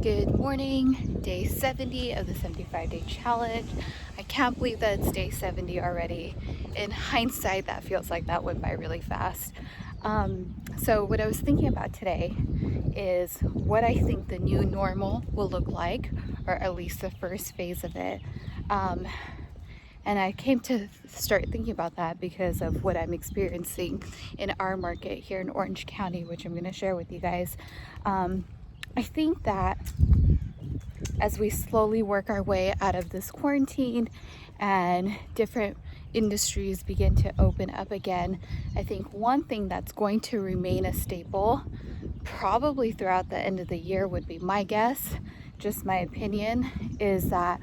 Good morning, day 70 of the 75-day challenge. I can't believe that it's day 70 already. In hindsight, that feels like that went by really fast. So what I was thinking about today is what I think the new normal will look like, or at least the first phase of it. And I came to start thinking about that because of what I'm experiencing in our market here in Orange County, which I'm going to share with you guys. I think that as we slowly work our way out of this quarantine and different industries begin to open up again, I think one thing that's going to remain a staple probably throughout the end of the year would be my guess, just my opinion, is that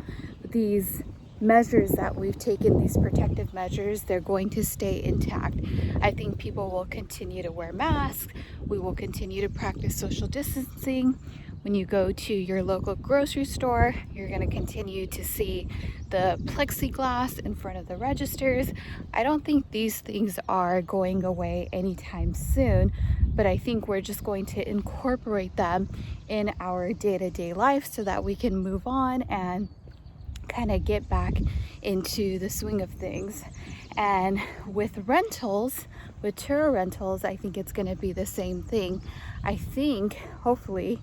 these measures that we've taken, these protective measures, they're going to stay intact. I think people will continue to wear masks. We will continue to practice social distancing. When you go to your local grocery store, you're going to continue to see the plexiglass in front of the registers. I don't think these things are going away anytime soon, but I think we're just going to incorporate them in our day-to-day life so that we can move on and kind of get back into the swing of things. And with rentals, with Turo rentals, I think it's going to be the same thing. I think, hopefully,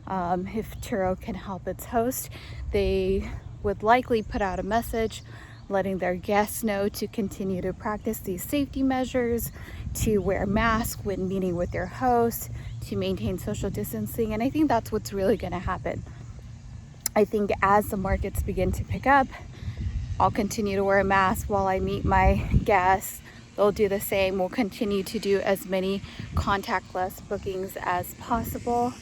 if Turo can help its host, they would likely put out a message letting their guests know to continue to practice these safety measures, to wear masks when meeting with their host, to maintain social distancing. And I think that's what's really going to happen. I think as the markets begin to pick up, I'll continue to wear a mask while I meet my guests. They'll do the same. We'll continue to do as many contactless bookings as possible.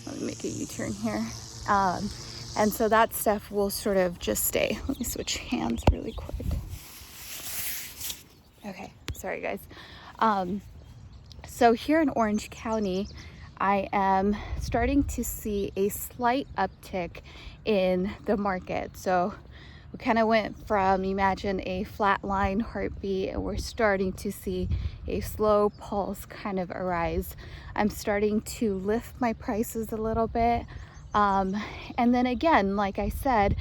Let me make a U-turn here. And so that stuff will sort of just stay. Let me switch hands really quick. Okay, sorry guys. So here in Orange County, I am starting to see a slight uptick in the market. So we kind of went from, imagine a flat line heartbeat, and we're starting to see a slow pulse kind of arise. I'm starting to lift my prices a little bit. And then again, like I said,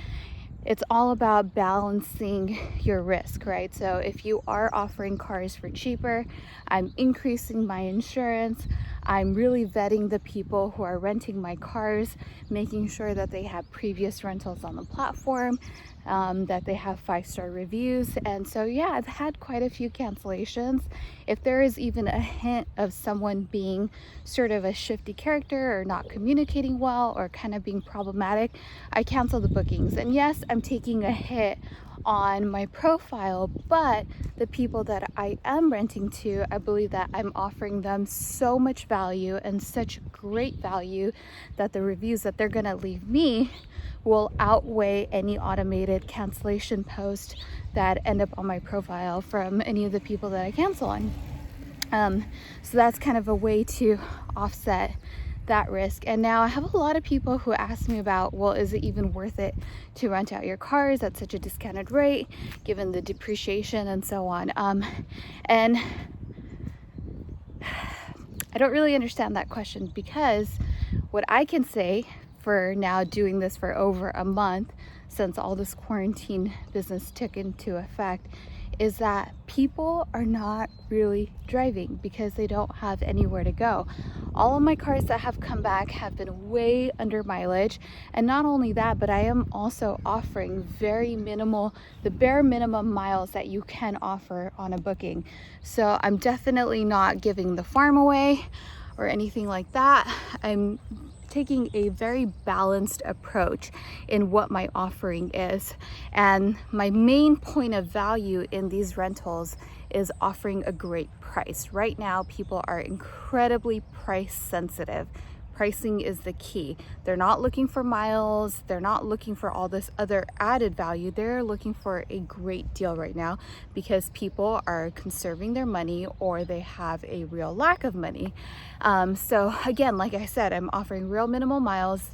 it's all about balancing your risk, right? So if you are offering cars for cheaper, I'm increasing my insurance. I'm really vetting the people who are renting my cars, making sure that they have previous rentals on the platform, that they have 5-star reviews. And so, yeah, I've had quite a few cancellations. If there is even a hint of someone being sort of a shifty character or not communicating well or kind of being problematic, I cancel the bookings. And yes, I'm taking a hit on my profile, but the people that I am renting to, I believe that I'm offering them so much value and such great value that the reviews that they're gonna leave me will outweigh any automated cancellation post that end up on my profile from any of the people that I cancel on. So that's kind of a way to offset that risk. And now I have a lot of people who ask me about, well, is it even worth it to rent out your cars at such a discounted rate given the depreciation and so on? And I don't really understand that question, because what I can say for now, doing this for over a month since all this quarantine business took into effect, is that people are not really driving because they don't have anywhere to go. All of my cars that have come back have been way under mileage. And not only that, but I am also offering very minimal, the bare minimum miles that you can offer on a booking. So I'm definitely not giving the farm away or anything like that. I'm taking a very balanced approach in what my offering is. And my main point of value in these rentals is offering a great price. Right now, people are incredibly price sensitive. Pricing is the key. They're not looking for miles. They're not looking for all this other added value. They're looking for a great deal right now because people are conserving their money or they have a real lack of money. So again, like I said, I'm offering real minimal miles,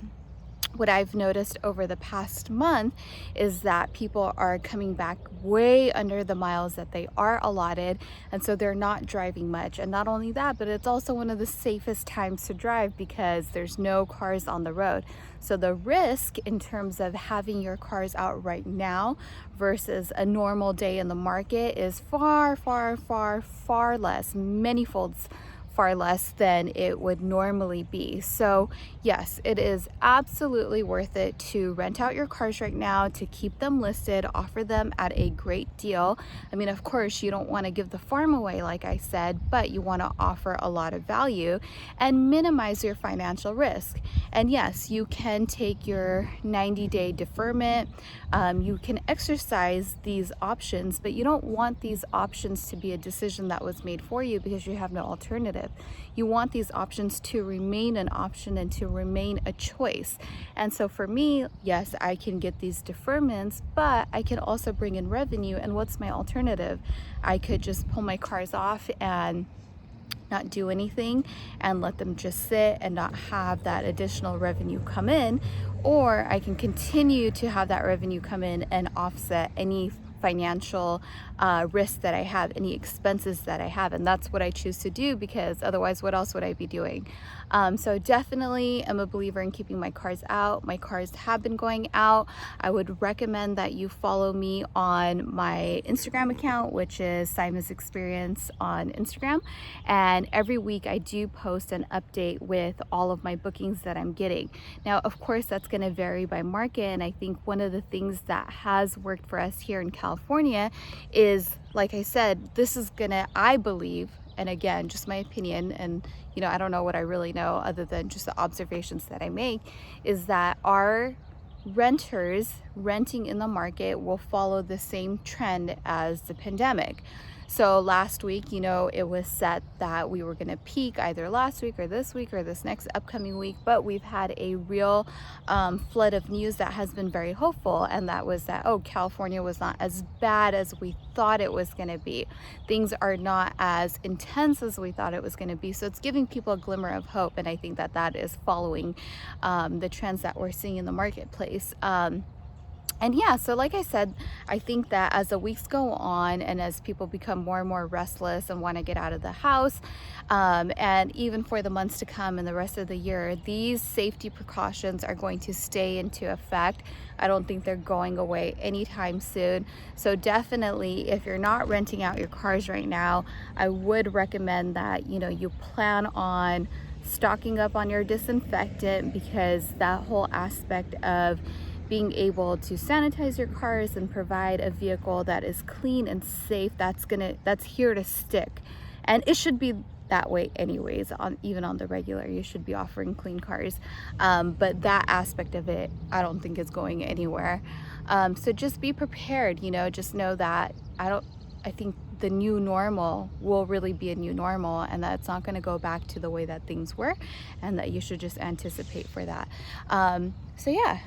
what I've noticed over the past month is that people are coming back way under the miles that they are allotted, and so they're not driving much. And not only that, but it's also one of the safest times to drive because there's no cars on the road. So the risk in terms of having your cars out right now versus a normal day in the market is far, far, far, far less, many folds far less than it would normally be. So yes, it is absolutely worth it to rent out your cars right now, to keep them listed, offer them at a great deal. I mean, of course, you don't want to give the farm away, like I said, but you want to offer a lot of value and minimize your financial risk. And yes, you can take your 90-day deferment. You can exercise these options, but you don't want these options to be a decision that was made for you because you have no alternative. You want these options to remain an option and to remain a choice. And so for me, yes, I can get these deferments, but I can also bring in revenue. And what's my alternative? I could just pull my cars off and not do anything and let them just sit and not have that additional revenue come in, or I can continue to have that revenue come in and offset any financial risk that I have, any expenses that I have. And that's what I choose to do, because otherwise what else would I be doing? So definitely am a believer in keeping my cars out. My cars have been going out. I would recommend that you follow me on my Instagram account, which is Saimah's Experience on Instagram. And every week I do post an update with all of my bookings that I'm getting. Now, of course, that's going to vary by market. And I think one of the things that has worked for us here in California is, like I said, this is gonna, I believe, and again, just my opinion, and I don't know what I really know other than just the observations that I make, is that our renters renting in the market will follow the same trend as the pandemic. So last week, it was set that we were going to peak either last week or this next upcoming week, but we've had a real flood of news that has been very hopeful, and that was that, California was not as bad as we thought it was going to be. Things are not as intense as we thought it was going to be. So it's giving people a glimmer of hope, and I think that that is following the trends that we're seeing in the marketplace. And yeah, so like I said, I think that as the weeks go on and as people become more and more restless and want to get out of the house, and even for the months to come and the rest of the year, these safety precautions are going to stay into effect. I don't think they're going away anytime soon. So definitely, if you're not renting out your cars right now, I would recommend that, you plan on stocking up on your disinfectant, because that whole aspect of being able to sanitize your cars and provide a vehicle that is clean and safe, that's here to stick. And it should be that way anyways, even on the regular. You should be offering clean cars, but that aspect of it, I don't think is going anywhere. So just be prepared, just know that I think the new normal will really be a new normal, and that it's not going to go back to the way that things were, and that you should just anticipate for that. So yeah,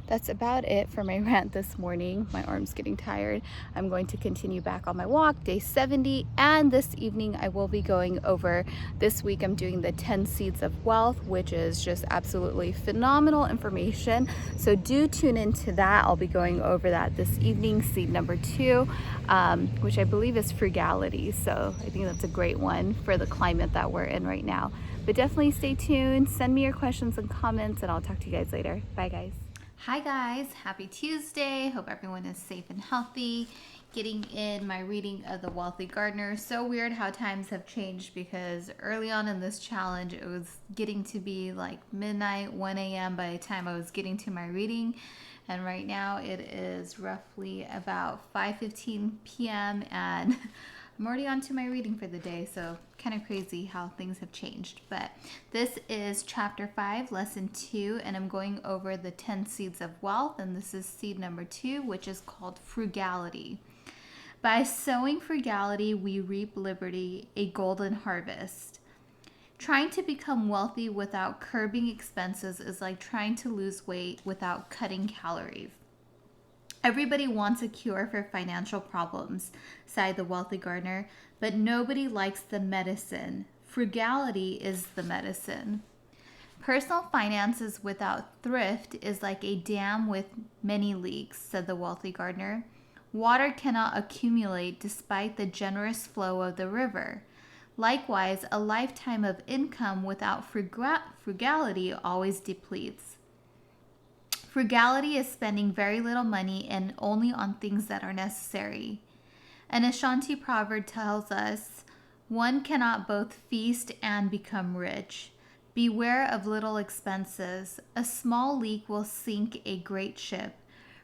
that's about it for my rant this morning. My arm's getting tired. I'm going to continue back on my walk, day 70, and this evening I will be going over, this week I'm doing the 10 Seeds of Wealth, which is just absolutely phenomenal information. So do tune into that. I'll be going over that this evening, seed number 2, which I believe is Frugality. So I think that's a great one for the climate that we're in right now. But definitely stay tuned. Send me your questions and comments, and I'll talk to you guys later. Bye, guys. Hi guys, happy Tuesday. Hope everyone is safe and healthy. Getting in my reading of The Wealthy Gardener. So weird how times have changed, because early on in this challenge it was getting to be like midnight, 1 a.m. by the time I was getting to my reading. And right now it is roughly about 5:15 p.m. and I'm already on to my reading for the day, so kind of crazy how things have changed. But this is chapter 5, lesson 2, and I'm going over the 10 seeds of wealth, and this is seed number 2, which is called Frugality. By sowing frugality, we reap liberty, a golden harvest. Trying to become wealthy without curbing expenses is like trying to lose weight without cutting calories. Everybody wants a cure for financial problems, sighed the wealthy gardener, but nobody likes the medicine. Frugality is the medicine. Personal finances without thrift is like a dam with many leaks, said the wealthy gardener. Water cannot accumulate despite the generous flow of the river. Likewise, a lifetime of income without frugality always depletes. Frugality is spending very little money and only on things that are necessary. An Ashanti proverb tells us, one cannot both feast and become rich. Beware of little expenses. A small leak will sink a great ship,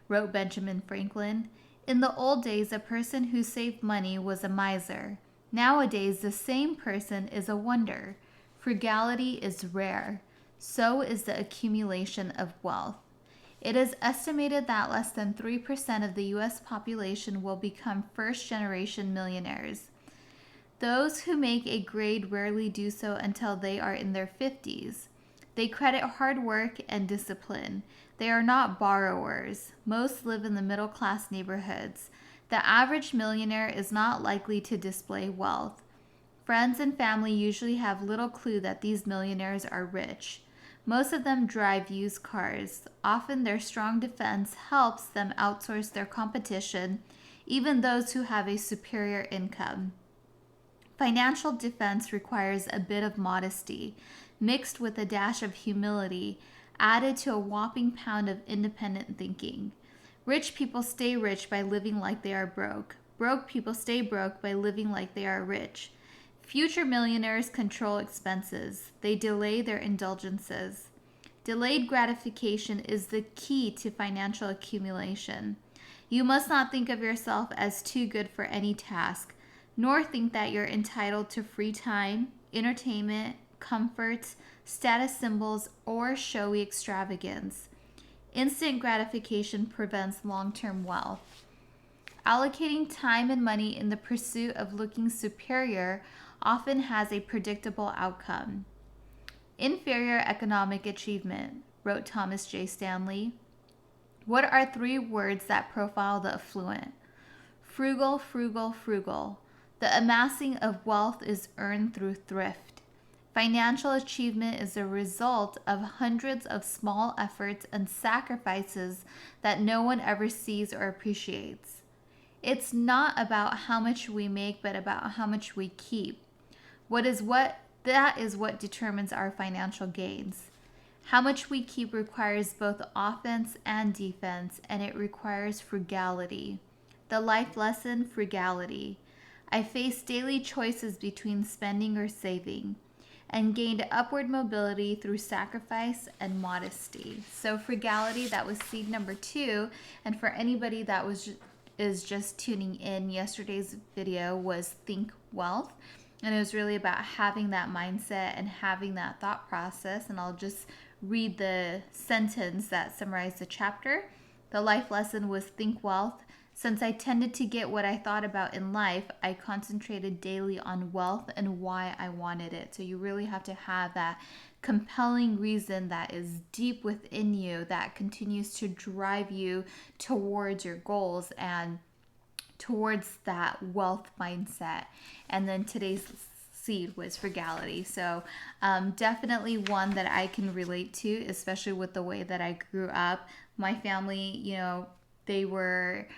wrote Benjamin Franklin. In the old days, a person who saved money was a miser. Nowadays, the same person is a wonder. Frugality is rare. So is the accumulation of wealth. It is estimated that less than 3% of the U.S. population will become first-generation millionaires. Those who make a grade rarely do so until they are in their 50s. They credit hard work and discipline. They are not borrowers. Most live in the middle-class neighborhoods. The average millionaire is not likely to display wealth. Friends and family usually have little clue that these millionaires are rich. Most of them drive used cars. Often their strong defense helps them outsource their competition, even those who have a superior income. Financial defense requires a bit of modesty, mixed with a dash of humility, added to a whopping pound of independent thinking. Rich people stay rich by living like they are broke. Broke people stay broke by living like they are rich. Future millionaires control expenses. They delay their indulgences. Delayed gratification is the key to financial accumulation. You must not think of yourself as too good for any task, nor think that you're entitled to free time, entertainment, comforts, status symbols, or showy extravagance. Instant gratification prevents long-term wealth. Allocating time and money in the pursuit of looking superior often has a predictable outcome. Inferior economic achievement, wrote Thomas J. Stanley. What are 3 words that profile the affluent? Frugal, frugal, frugal. The amassing of wealth is earned through thrift. Financial achievement is a result of hundreds of small efforts and sacrifices that no one ever sees or appreciates. It's not about how much we make, but about how much we keep. That is what determines our financial gains. How much we keep requires both offense and defense, and it requires frugality. The life lesson, frugality. I faced daily choices between spending or saving, and gained upward mobility through sacrifice and modesty. So frugality, that was seed number 2. And for anybody that is just tuning in, yesterday's video was Think Wealth. And it was really about having that mindset and having that thought process. And I'll just read the sentence that summarized the chapter. The life lesson was Think Wealth. Since I tended to get what I thought about in life, I concentrated daily on wealth and why I wanted it. So you really have to have that compelling reason that is deep within you that continues to drive you towards your goals and towards that wealth mindset. And then today's seed was frugality. So definitely one that I can relate to, especially with the way that I grew up. My family, they were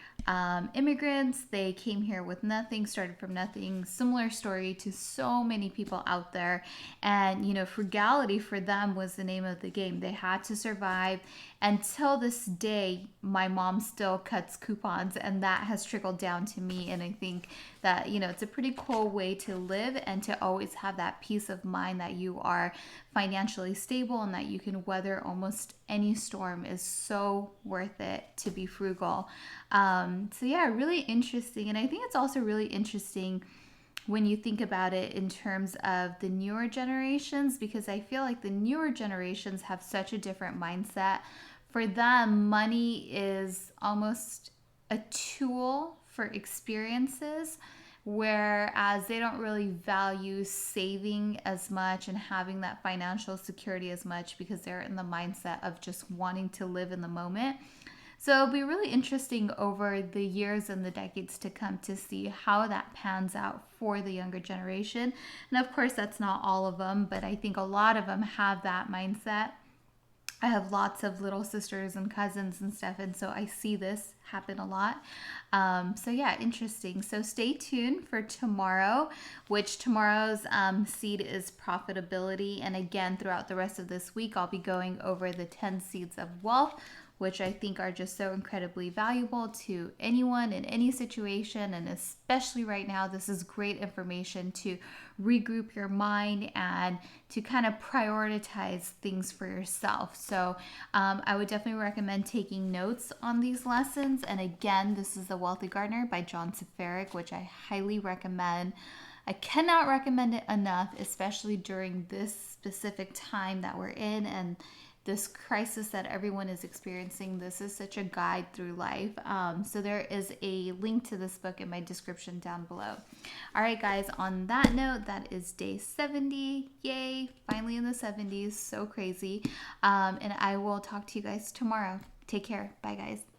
immigrants. They came here with nothing, started from nothing. Similar story to so many people out there. And, frugality for them was the name of the game. They had to survive. Until this day, my mom still cuts coupons, and that has trickled down to me. And I think that, it's a pretty cool way to live and to always have that peace of mind that you are financially stable and that you can weather almost any storm is so worth it to be frugal. So yeah, really interesting. And I think it's also really interesting when you think about it in terms of the newer generations, because I feel like the newer generations have such a different mindset. For them, money is almost a tool for experiences, whereas they don't really value saving as much and having that financial security as much because they're in the mindset of just wanting to live in the moment. So it'll be really interesting over the years and the decades to come to see how that pans out for the younger generation. And of course, that's not all of them, but I think a lot of them have that mindset. I have lots of little sisters and cousins and stuff, and so I see this happen a lot. So yeah, interesting. So stay tuned for tomorrow, which tomorrow's seed is profitability. And again, throughout the rest of this week, I'll be going over the 10 seeds of wealth, which I think are just so incredibly valuable to anyone in any situation. And especially right now, this is great information to regroup your mind and to kind of prioritize things for yourself. So I would definitely recommend taking notes on these lessons. And again, this is The Wealthy Gardener by John Safaric, which I highly recommend. I cannot recommend it enough, especially during this specific time that we're in and this crisis that everyone is experiencing. This is such a guide through life. So there is a link to this book in my description down below. All right, guys, on that note, that is day 70. Yay, finally in the 70s. So crazy. And I will talk to you guys tomorrow. Take care. Bye, guys.